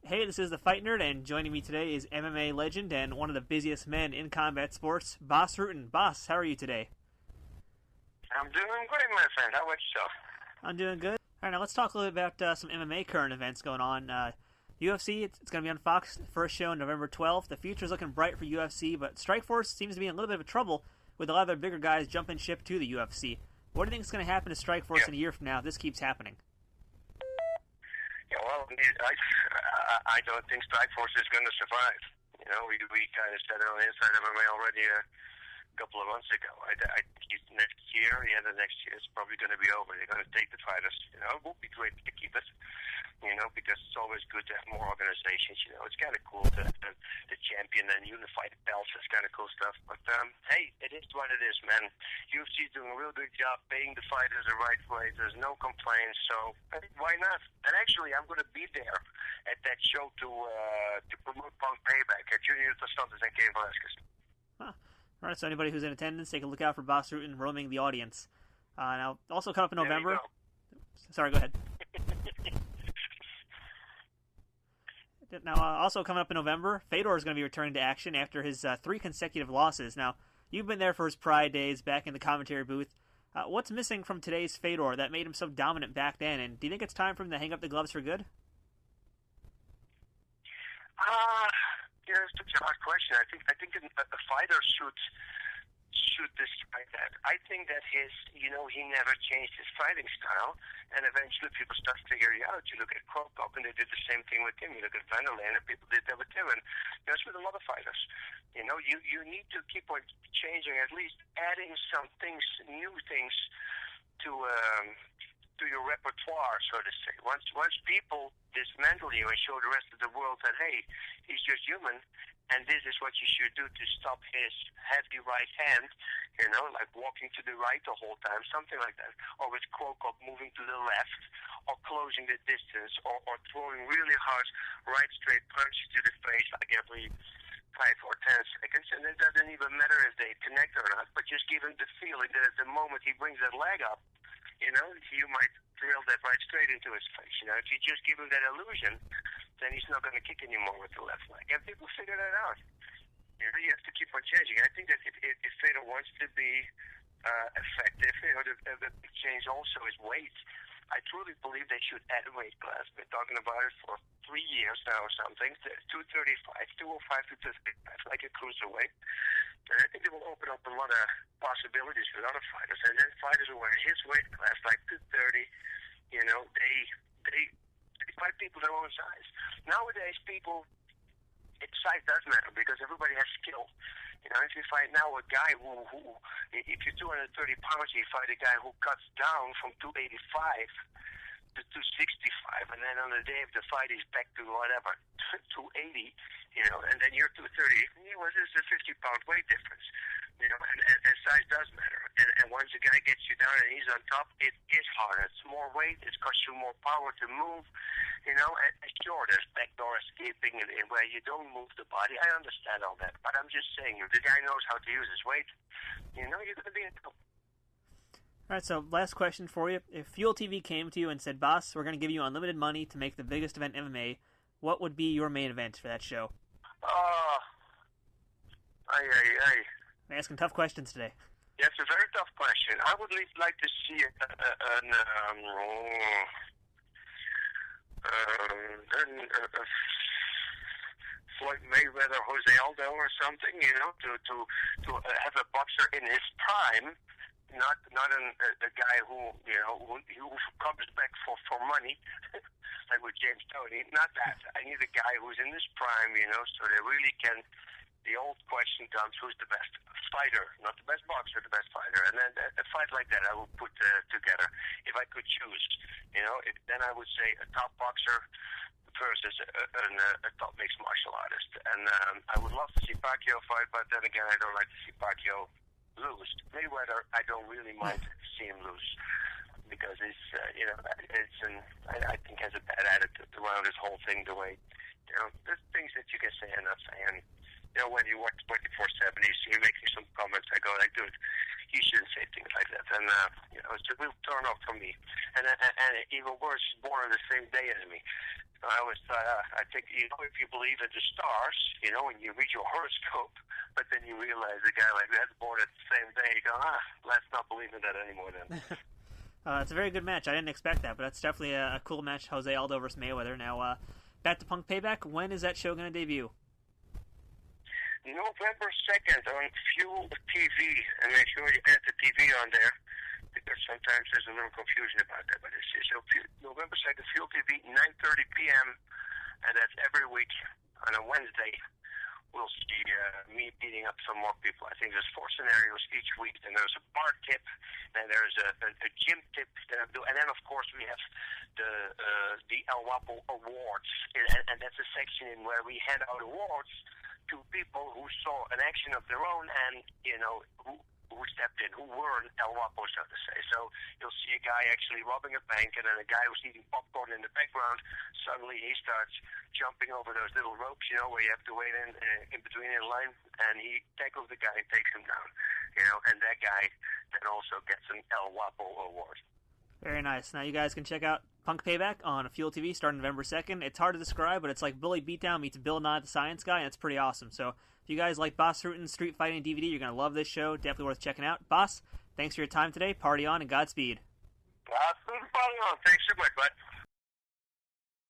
Hey, this is the Fight Nerd, and joining me today is MMA legend and one of the busiest men in combat sports, Bas Rutten. Bas, how are you today? I'm doing great, my friend. How about yourself? I'm doing good. All right, now let's talk a little bit about some MMA current events going on. UFC, it's going to be on Fox, first show November 12th. The future's looking bright for UFC, but Strikeforce seems to be in a little bit of trouble with a lot of their bigger guys jumping ship to the UFC. What do you think is going to happen to Strikeforce in a year from now if this keeps happening? Yeah, well, I don't think Strikeforce is going to survive. You know, we kind of said it on Inside MMA already a couple of months ago. I think next year, the end of next year, it's probably going to be over. They're going to take the fighters. You know, it would be great to keep it. You know, because it's always good to have more organizations. You know, it's kind of cool to have the champion and unify the belts. It's kind of cool stuff. But hey, it is what it is, man. UFC is doing a real good job paying the fighters the right way. There's no complaints, so why not? And actually, I'm going to be there at that show to promote Punk Payback at Junior Dos Santos and Cain Velasquez. Huh. All right, so anybody who's in attendance, take a look out for Bas Rutten roaming the audience. Now, also coming up in November. Sorry, go ahead. Now, also coming up in November, Fedor is going to be returning to action after his 3 consecutive losses. Now, you've been there for his Pride days back in the commentary booth. What's missing from today's Fedor that made him so dominant back then? And do you think it's time for him to hang up the gloves for good? Yeah, it's such a hard question. I think a fighter should decide that. I think that he never changed his fighting style, and eventually people start figuring out. You look at Krokop, and they did the same thing with him. You look at Vanderlei, and people did that with him, and that's with a lot of fighters. You know, you need to keep on changing, at least adding some things, new things to your repertoire, so to say. Once people dismantle you and show the rest of the world that, hey, he's just human, and this is what you should do to stop his heavy right hand, you know, like walking to the right the whole time, something like that. Or with Krokop moving to the left, or closing the distance, or throwing really hard right straight punches to the face like every 5 or 10 seconds. And it doesn't even matter if they connect or not, but just give him the feeling that at the moment he brings that leg up, you know, you might drill that right straight into his face. You know, if you just give him that illusion, then he's not going to kick anymore with the left leg. And people figure that out. You know, you have to keep on changing. I think that if Fedor wants to be effective, you know, the big change also is weight. I truly believe they should add a weight class. Been talking about it for 3 years now or something. 235, 205 to 235, like a cruiserweight. And I think it will open up a lot of possibilities for other fighters. And then fighters who are in his weight class, like 230, you know, they fight people their own size. Nowadays, size does matter because everybody has skill. You know, if you fight now a guy who if you're 230 pounds, you fight a guy who cuts down from 285 to 265, and then on the day of the fight, he's back to whatever, 280, you know, and then you're 230. Well, there's a 50-pound weight difference, you know, and size does matter. And once a guy gets you down and he's on top, it is harder. It's more weight. It costs you more power to move, you know, and sure, there's backdoor escaping and where you don't move the body. I understand all that, but I'm just saying, if the guy knows how to use his weight, you know, you're going to be in trouble. All right, so last question for you. If Fuel TV came to you and said, Bas, we're going to give you unlimited money to make the biggest event in MMA, what would be your main event for that show? I'm asking tough questions today. Yeah, it's a very tough question. I would like to see Floyd Mayweather, Jose Aldo, or something. You know, to have a boxer in his prime. Not a guy who, you know, who comes back for money, like with James Toney. Not that. I need a guy who's in his prime, you know, so they really can. The old question comes: who's the best fighter? Not the best boxer, the best fighter. And then a fight like that, I would put together if I could choose. You know, then I would say a top boxer versus a top mixed martial artist. And I would love to see Pacquiao fight, but then again, I don't like to see Pacquiao lose. Mayweather, I don't really mind seeing him lose because I think has a bad attitude around this whole thing. The way, you know, there's things that you can say and not say. And you know, when you watch 24/7, you see him making some comments. I go like, dude, you shouldn't say things like that. And you know, it's a real turn off for me. And even worse, born on the same day as me. I always thought, I think, you know, if you believe in the stars, you know, and you read your horoscope, but then you realize a guy like that's born at the same day, you go, let's not believe in that anymore then. It's a very good match. I didn't expect that, but that's definitely a cool match, Jose Aldo versus Mayweather. Now, back to Punk Payback. When is that show going to debut? November 2nd on Fuel TV, and make sure you add the TV on there, because sometimes there's a little confusion about that. But it's November 2nd, Fuel TV, 9:30 p.m., and that's every week on a Wednesday. We'll see me beating up some more people. I think there's 4 scenarios each week, and there's a bar tip, and there's a gym tip that I'm doing, and then of course we have the El Wapo Awards, and that's a section in where we hand out awards to people who saw an action of their own, and you know who stepped in, who were El Wapo, so to say. So you'll see a guy actually robbing a bank, and then a guy who's eating popcorn in the background. Suddenly he starts jumping over those little ropes, you know, where you have to wait in between in line, and he tackles the guy and takes him down, you know, and that guy then also gets an El Wapo award. Very nice. Now you guys can check out Punk Payback on Fuel TV starting November 2nd. It's hard to describe, but it's like Bully Beatdown meets Bill Nye the Science Guy, and it's pretty awesome. So if you guys like Bas Rutten's Street Fighting DVD, you're going to love this show. Definitely worth checking out. Bas, thanks for your time today. Party on and Godspeed. Godspeed, party on. Thanks so much, bud.